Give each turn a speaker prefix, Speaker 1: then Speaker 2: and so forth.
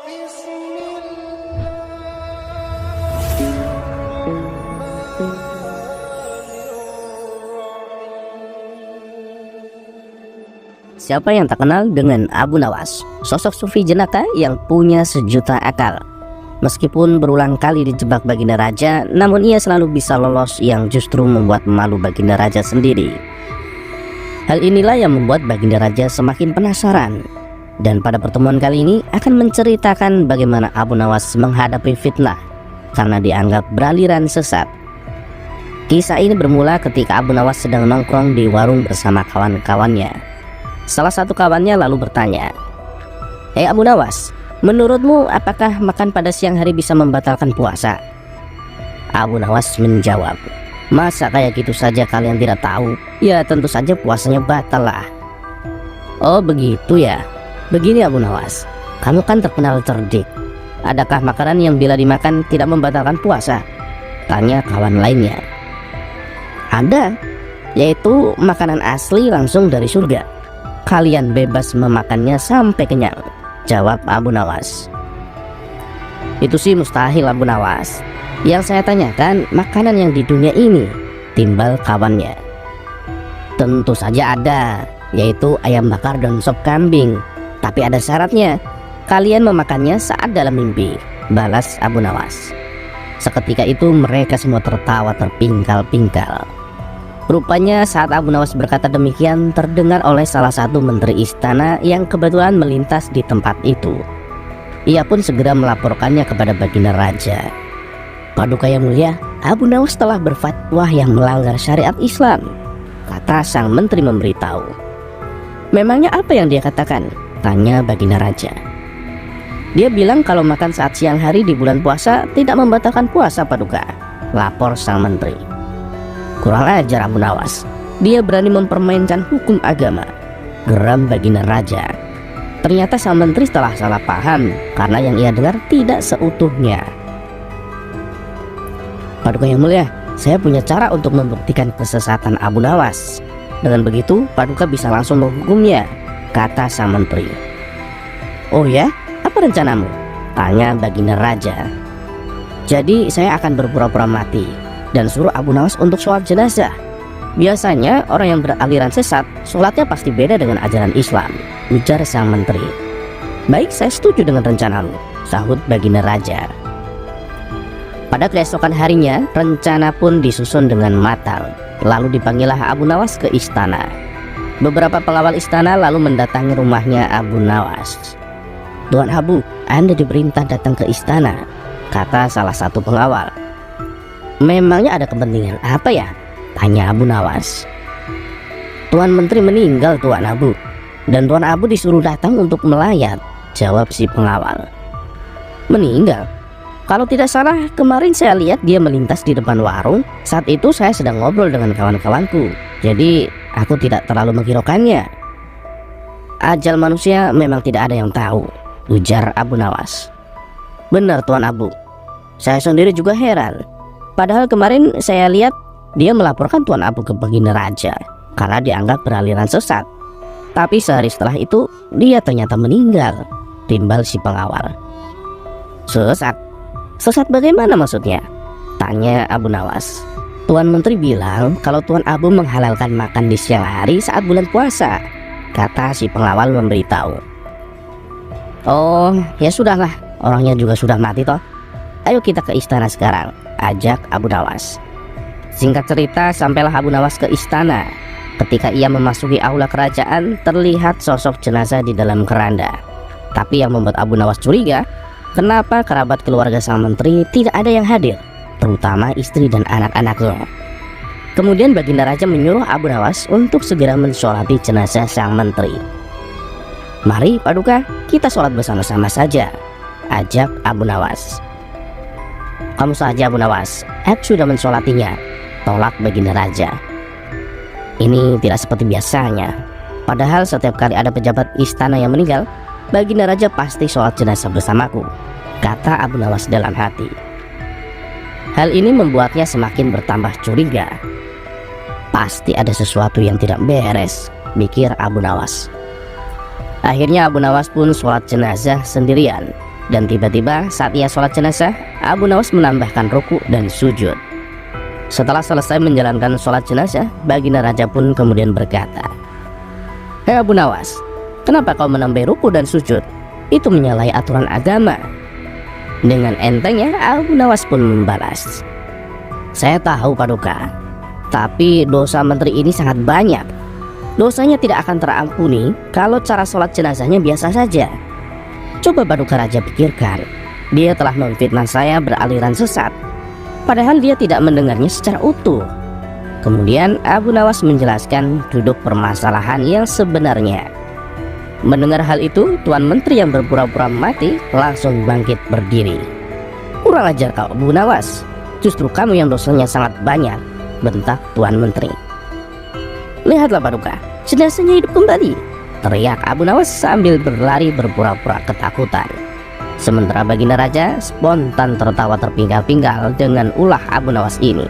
Speaker 1: Siapa yang tak kenal dengan Abu Nawas, sosok sufi jenaka yang punya sejuta akal. Meskipun berulang kali dijebak Baginda Raja, namun ia selalu bisa lolos, yang justru membuat malu Baginda Raja sendiri. Hal inilah yang membuat Baginda Raja semakin penasaran. Dan pada pertemuan kali ini akan menceritakan bagaimana Abu Nawas menghadapi fitnah karena dianggap beraliran sesat. Kisah ini bermula ketika Abu Nawas sedang nongkrong di warung bersama kawan-kawannya. Salah satu kawannya lalu bertanya, "Hei Abu Nawas, menurutmu apakah makan pada siang hari bisa membatalkan puasa?" Abu Nawas menjawab, "Masa kayak gitu saja kalian tidak tahu? Ya tentu saja puasanya batal lah." "Oh begitu ya. Begini Abu Nawas, kamu kan terkenal cerdik. Adakah makanan yang bila dimakan tidak membatalkan puasa?" tanya kawan lainnya. "Ada, yaitu makanan asli langsung dari surga. Kalian bebas memakannya sampai kenyang," jawab Abu Nawas. "Itu sih mustahil Abu Nawas. Yang saya tanyakan makanan yang di dunia ini," timbal kawannya. "Tentu saja ada, yaitu ayam bakar dan sop kambing. Tapi ada syaratnya, kalian memakannya saat dalam mimpi," balas Abu Nawas. Seketika itu mereka semua tertawa terpingkal-pingkal. Rupanya saat Abu Nawas berkata demikian, terdengar oleh salah satu menteri istana yang kebetulan melintas di tempat itu. Ia pun segera melaporkannya kepada Baginda Raja. "Paduka yang mulia, Abu Nawas telah berfatwa yang melanggar syariat Islam," kata sang menteri memberitahu. "Memangnya apa yang dia katakan?" tanya Baginda Raja. "Dia bilang kalau makan saat siang hari di bulan puasa tidak membatalkan puasa, Paduka," lapor sang menteri. "Kurang ajar Abu Nawas, dia berani mempermainkan hukum agama," geram Baginda Raja. Ternyata sang menteri telah salah paham karena yang ia dengar tidak seutuhnya. "Paduka yang mulia, saya punya cara untuk membuktikan kesesatan Abu Nawas. Dengan begitu Paduka bisa langsung menghukumnya," kata sang menteri. "Oh ya, apa rencanamu?" tanya Baginda Raja. "Jadi saya akan berpura-pura mati dan suruh Abu Nawas untuk sholat jenazah. Biasanya orang yang beraliran sesat sholatnya pasti beda dengan ajaran Islam," ujar sang menteri. "Baik, saya setuju dengan rencanamu," sahut Baginda Raja. Pada keesokan harinya rencana pun disusun dengan matang. Lalu dipanggillah Abu Nawas ke istana. Beberapa pengawal istana lalu mendatangi rumahnya Abu Nawas. "Tuan Abu, Anda diperintah datang ke istana," kata salah satu pengawal. "Memangnya ada kepentingan apa ya?" tanya Abu Nawas. "Tuan Menteri meninggal Tuan Abu, dan Tuan Abu disuruh datang untuk melayat," jawab si pengawal. "Meninggal? Kalau tidak salah kemarin saya lihat dia melintas di depan warung. Saat itu saya sedang ngobrol dengan kawan-kawanku, jadi aku tidak terlalu menghiraukannya." "Ajal manusia memang tidak ada yang tahu," ujar Abu Nawas. "Benar Tuan Abu, saya sendiri juga heran. Padahal kemarin saya lihat dia melaporkan Tuan Abu ke Baginda Raja karena dianggap beraliran sesat. Tapi sehari setelah itu dia ternyata meninggal," timbal si pengawal. "Sesat? Sesat bagaimana maksudnya?" tanya Abu Nawas. "Tuan Menteri bilang kalau Tuan Abu menghalalkan makan di siang hari saat bulan puasa," kata si pengawal memberitahu. "Oh ya sudahlah, orangnya juga sudah mati toh. Ayo kita ke istana sekarang," ajak Abu Nawas. Singkat cerita, sampailah Abu Nawas ke istana. Ketika ia memasuki aula kerajaan, terlihat sosok jenazah di dalam keranda. Tapi yang membuat Abu Nawas curiga, kenapa kerabat keluarga sang menteri tidak ada yang hadir, terutama istri dan anak-anaknya. Kemudian Baginda Raja menyuruh Abu Nawas untuk segera mensolati jenazah sang menteri. "Mari Paduka, kita sholat bersama-sama saja," ajak Abu Nawas. "Kamu saja Abu Nawas, aku sudah mensolatinya," tolak Baginda Raja. "Ini tidak seperti biasanya. Padahal setiap kali ada pejabat istana yang meninggal, Baginda Raja pasti sholat jenazah bersamaku," kata Abu Nawas dalam hati. Hal ini membuatnya semakin bertambah curiga. Pasti ada sesuatu yang tidak beres, pikir Abu Nawas. Akhirnya Abu Nawas pun sholat jenazah sendirian. Dan tiba-tiba saat ia sholat jenazah, Abu Nawas menambahkan ruku dan sujud. Setelah selesai menjalankan sholat jenazah, baginda raja pun kemudian berkata, "Hei Abu Nawas, kenapa kau menambah ruku dan sujud? Itu menyalahi aturan agama." Dengan entengnya Abu Nawas pun membalas, "Saya tahu Paduka, tapi dosa menteri ini sangat banyak. Dosanya tidak akan terampuni kalau cara sholat jenazahnya biasa saja. Coba Paduka Raja pikirkan, dia telah memfitnah saya beraliran sesat, padahal dia tidak mendengarnya secara utuh." Kemudian Abu Nawas menjelaskan duduk permasalahan yang sebenarnya. Mendengar hal itu, Tuan Menteri yang berpura-pura mati langsung bangkit berdiri. "Kurang ajar kau Abu Nawas, justru kamu yang dosanya sangat banyak," bentak Tuan Menteri. "Lihatlah Paduka, jenazahnya hidup kembali," teriak Abu Nawas sambil berlari berpura-pura ketakutan. Sementara baginda raja spontan tertawa terpinggal-pinggal dengan ulah Abu Nawas ini.